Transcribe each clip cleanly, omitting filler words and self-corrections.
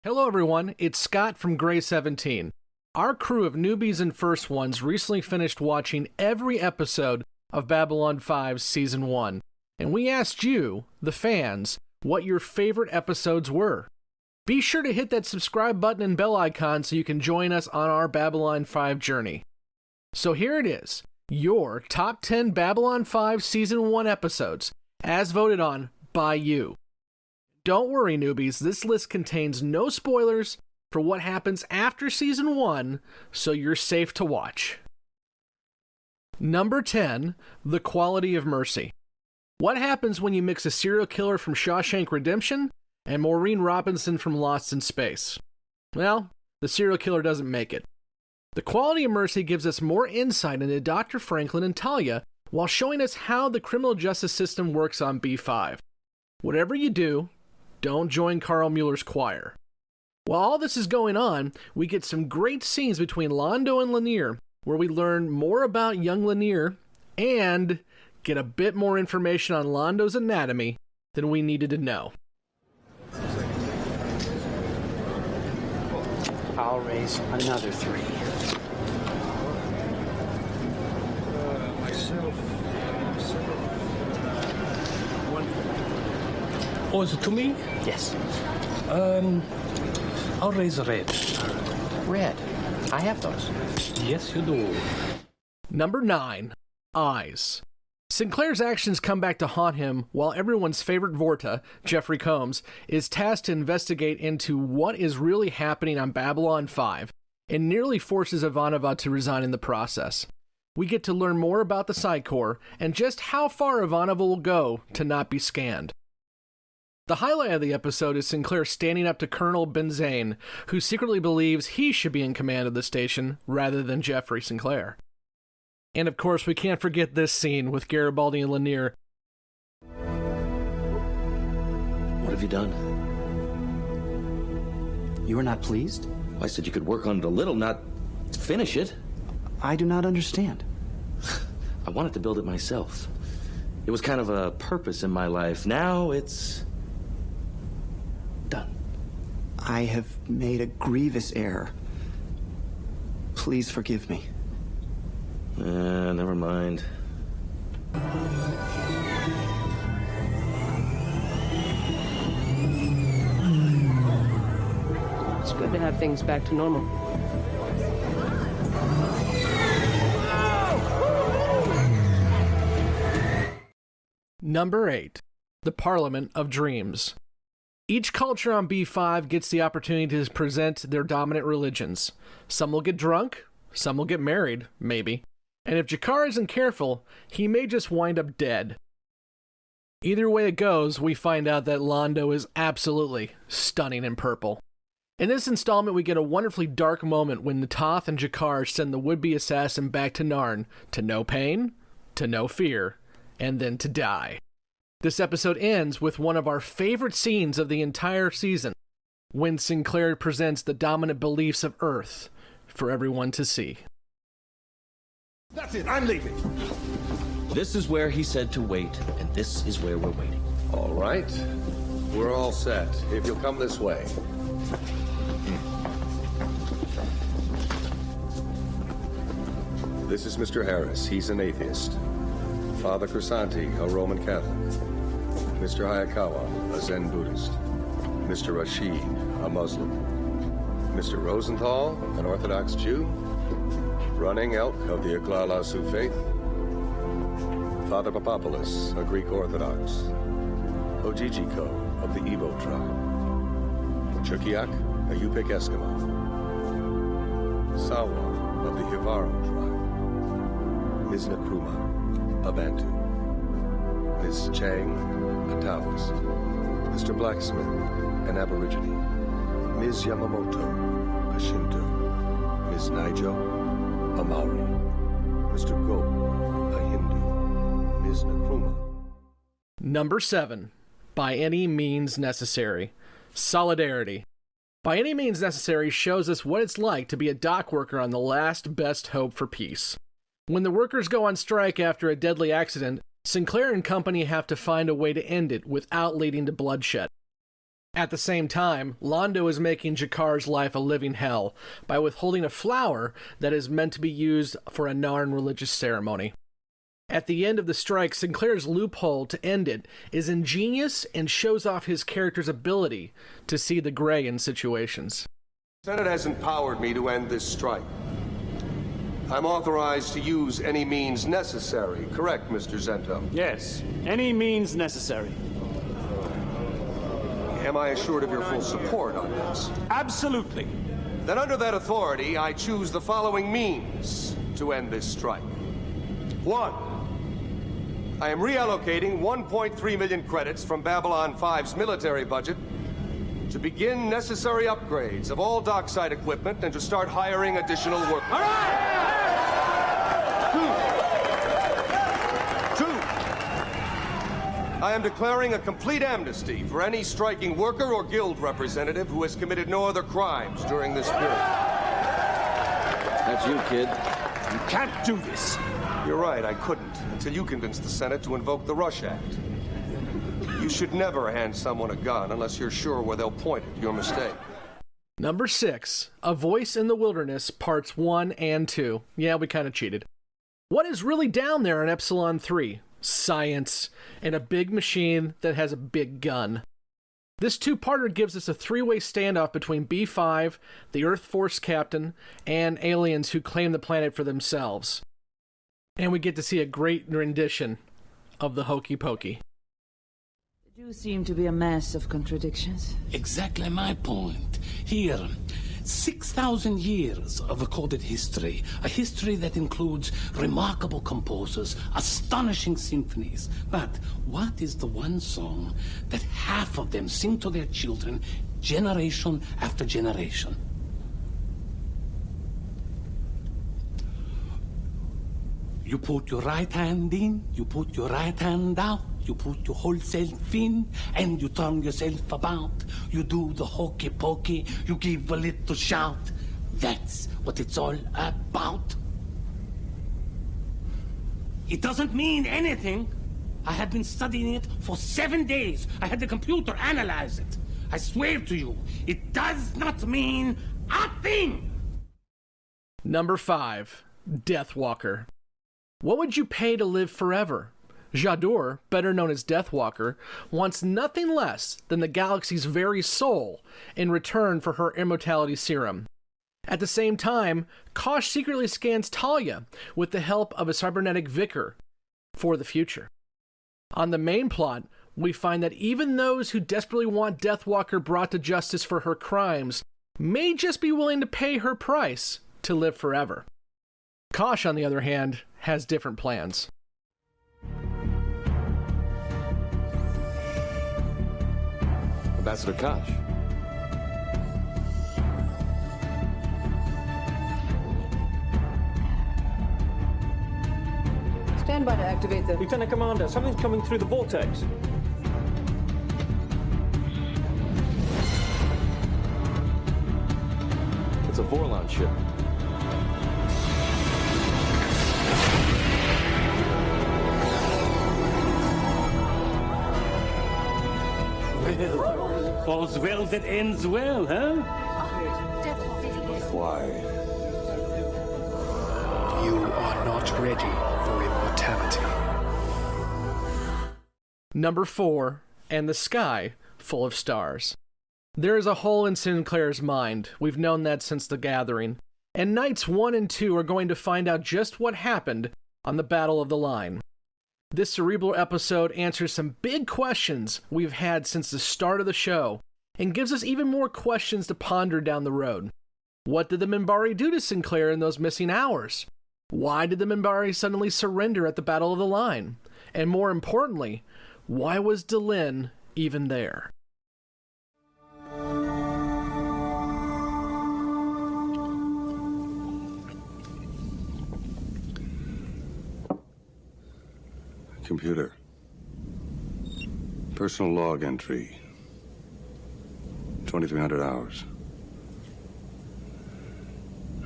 Hello everyone, it's Scott from Grey 17. Our crew of newbies and first ones recently finished watching every episode of Babylon 5 Season 1, and we asked you, the fans, what your favorite episodes were. Be sure to hit that subscribe button and bell icon so you can join us on our Babylon 5 journey. So here it is, your top 10 Babylon 5 Season 1 episodes, as voted on by you. Don't worry, newbies, this list contains no spoilers for what happens after Season 1, so you're safe to watch. Number 10, The Quality of Mercy. What happens when you mix a serial killer from Shawshank Redemption and Maureen Robinson from Lost in Space? Well, the serial killer doesn't make it. The Quality of Mercy gives us more insight into Dr. Franklin and Talia while showing us how the criminal justice system works on B5. Whatever you do, don't join Carl Mueller's choir. While all this is going on, we get some great scenes between Londo and Lanier, where we learn more about young Lanier and get a bit more information on Londo's anatomy than we needed to know. I'll raise another 3. Oh, is it to me? Yes. I'll raise a red. Red. I have those. Yes, you do. Number 9, Eyes. Sinclair's actions come back to haunt him while everyone's favorite Vorta, Jeffrey Combs, is tasked to investigate into what is really happening on Babylon 5 and nearly forces Ivanova to resign in the process. We get to learn more about the Psi Corps and just how far Ivanova will go to not be scanned. The highlight of the episode is Sinclair standing up to Colonel Benzane, who secretly believes he should be in command of the station rather than Jeffrey Sinclair. And of course, we can't forget this scene with Garibaldi and Lanier. What have you done? You are not pleased? I said you could work on it a little, not finish it. I do not understand. I wanted to build it myself. It was kind of a purpose in my life. Now it's done. I have made a grievous error. Please forgive me. Never mind. It's good to have things back to normal. Number 8, The Parliament of Dreams. Each culture on B5 gets the opportunity to present their dominant religions. Some will get drunk, some will get married, maybe. And if G'Kar isn't careful, he may just wind up dead. Either way it goes, we find out that Londo is absolutely stunning in purple. In this installment, we get a wonderfully dark moment when Na'Toth and G'Kar send the would-be assassin back to Narn to no pain, to no fear, and then to die. This episode ends with one of our favorite scenes of the entire season, when Sinclair presents the dominant beliefs of Earth for everyone to see. That's it, I'm leaving. This is where he said to wait, and this is where we're waiting. All right, we're all set. If you'll come this way. This is Mr. Harris. He's an atheist. Father Crisanti, a Roman Catholic. Mr. Hayakawa, a Zen Buddhist. Mr. Rashid, a Muslim. Mr. Rosenthal, an Orthodox Jew. Running Elk of the Aglala Sioux faith. Father Papopoulos, a Greek Orthodox. Ojijiko of the Igbo tribe. Chukiak, a Yupik Eskimo. Sawa of the Hivaro tribe. Ms. Nkrumah, a Bantu. Ms. Chang, a Taoist. Mr. Blacksmith, an Aborigine. Ms. Yamamoto, a Shinto. Ms. Naijo, a Maori. Mr. Go, a Hindu. Ms. Nkrumah. Number 7, By Any Means Necessary. Solidarity. By Any Means Necessary shows us what it's like to be a dock worker on the last best hope for peace. When the workers go on strike after a deadly accident, Sinclair and company have to find a way to end it without leading to bloodshed. At the same time, Londo is making Jakar's life a living hell by withholding a flower that is meant to be used for a non-religious ceremony. At the end of the strike, Sinclair's loophole to end it is ingenious and shows off his character's ability to see the gray in situations. The Senate has empowered me to end this strike. I'm authorized to use any means necessary, correct, Mr. Zento? Yes, any means necessary. Am I assured of your full support on this? Absolutely. Then under that authority, I choose the following means to end this strike. 1. I am reallocating 1.3 million credits from Babylon 5's military budget to begin necessary upgrades of all dockside equipment and to start hiring additional workers. All right! 2. I am declaring a complete amnesty for any striking worker or guild representative who has committed no other crimes during this period. That's you, kid. You can't do this. You're right, I couldn't, until you convinced the Senate to invoke the Rush Act. You should never hand someone a gun unless you're sure where they'll point it. Your mistake. Number 6, A Voice in the Wilderness, Parts 1 and 2. Yeah, we kind of cheated. What is really down there in Epsilon 3? Science, and a big machine that has a big gun. This two-parter gives us a three-way standoff between B5, the Earth Force captain, and aliens who claim the planet for themselves. And we get to see a great rendition of the Hokey Pokey. You do seem to be a mass of contradictions. Exactly my point. Here, 6,000 years of recorded history. A history that includes remarkable composers, astonishing symphonies. But what is the one song that half of them sing to their children generation after generation? You put your right hand in, you put your right hand out, you put your whole self in, and you turn yourself about. You do the hokey pokey, you give a little shout. That's what it's all about. It doesn't mean anything. I have been studying it for 7 days. I had the computer analyze it. I swear to you, it does not mean a thing. Number 5, Deathwalker. What would you pay to live forever? J'adore, better known as Deathwalker, wants nothing less than the galaxy's very soul in return for her immortality serum. At the same time, Kosh secretly scans Talia with the help of a cybernetic vicar for the future. On the main plot, we find that even those who desperately want Deathwalker brought to justice for her crimes may just be willing to pay her price to live forever. Kosh, on the other hand, has different plans. Ambassador Kosh. Stand by to activate the... Lieutenant Commander, something's coming through the vortex. It's a Vorlon ship. All's well that ends well, huh? Why? You are not ready for immortality. Number 4, And the Sky Full of Stars. There is a hole in Sinclair's mind. We've known that since the gathering. And Nights 1 and 2 are going to find out just what happened on the Battle of the Line. This cerebral episode answers some big questions we've had since the start of the show, and gives us even more questions to ponder down the road. What did the Minbari do to Sinclair in those missing hours? Why did the Minbari suddenly surrender at the Battle of the Line? And more importantly, why was Delenn even there? Computer. Personal log entry. 2,300 hours.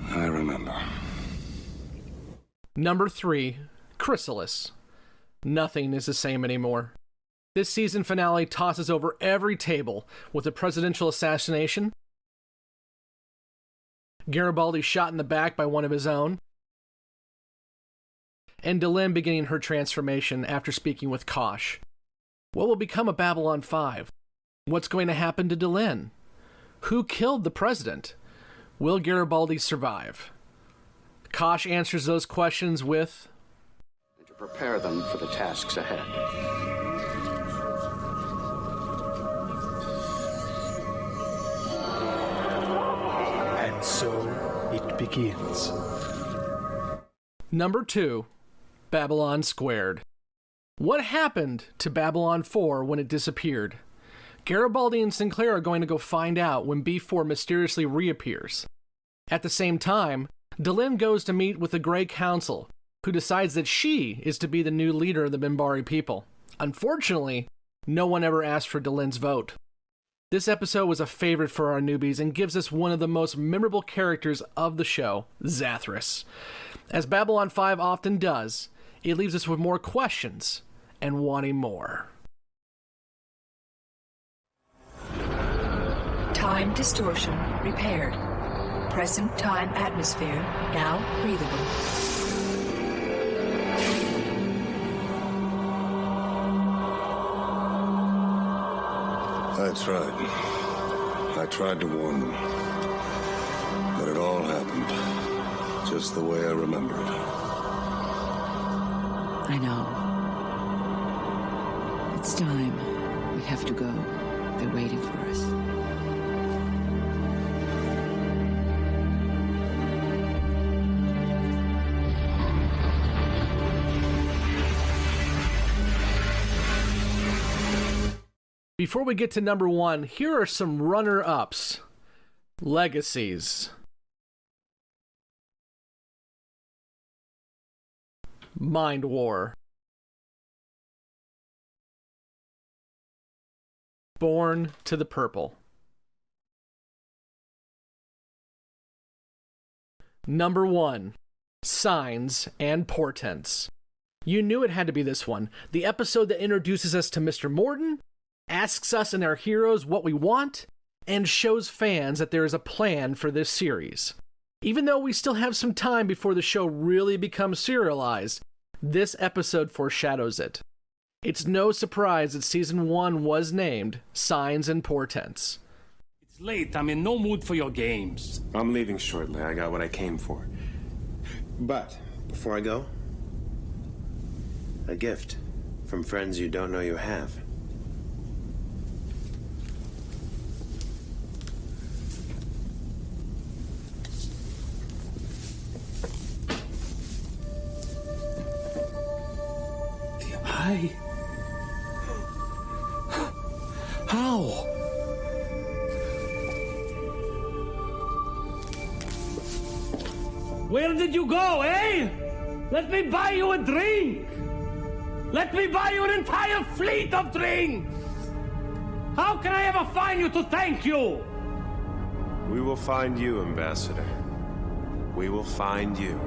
I remember. Number 3, Chrysalis. Nothing is the same anymore. This season finale tosses over every table with a presidential assassination, Garibaldi shot in the back by one of his own, and Delenn beginning her transformation after speaking with Kosh. What will become of Babylon 5? What's going to happen to Delenn? Who killed the president? Will Garibaldi survive? Kosh answers those questions with... to prepare them for the tasks ahead. And so it begins. Number 2, Babylon Squared. What happened to Babylon 4 when it disappeared? Garibaldi and Sinclair are going to go find out when B4 mysteriously reappears. At the same time, Delenn goes to meet with the Grey Council, who decides that she is to be the new leader of the Minbari people. Unfortunately, no one ever asked for Delenn's vote. This episode was a favorite for our newbies and gives us one of the most memorable characters of the show, Zathras. As Babylon 5 often does, it leaves us with more questions and wanting more. Time distortion repaired. Present time atmosphere now breathable. I tried. I tried to warn them. But it all happened just the way I remember it. I know. It's time. We have to go. They're waiting for us. Before we get to number 1, here are some runner-ups. Legacies. Mind War. Born to the Purple. Number 1, Signs and Portents. You knew it had to be this one. The episode that introduces us to Mr. Morton, asks us and our heroes what we want, and shows fans that there is a plan for this series. Even though we still have some time before the show really becomes serialized, this episode foreshadows it. It's no surprise that Season 1 was named Signs and Portents. It's late. I'm in no mood for your games. I'm leaving shortly. I got what I came for. But, before I go, a gift from friends you don't know you have. How? Where did you go, eh? Let me buy you a drink. Let me buy you an entire fleet of drinks. How can I ever find you to thank you? We will find you, Ambassador. We will find you.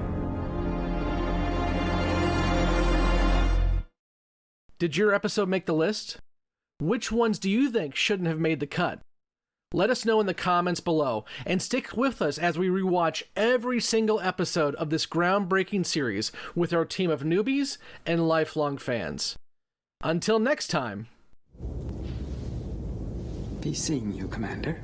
Did your episode make the list? Which ones do you think shouldn't have made the cut? Let us know in the comments below, and stick with us as we rewatch every single episode of this groundbreaking series with our team of newbies and lifelong fans. Until next time. Be seeing you, Commander.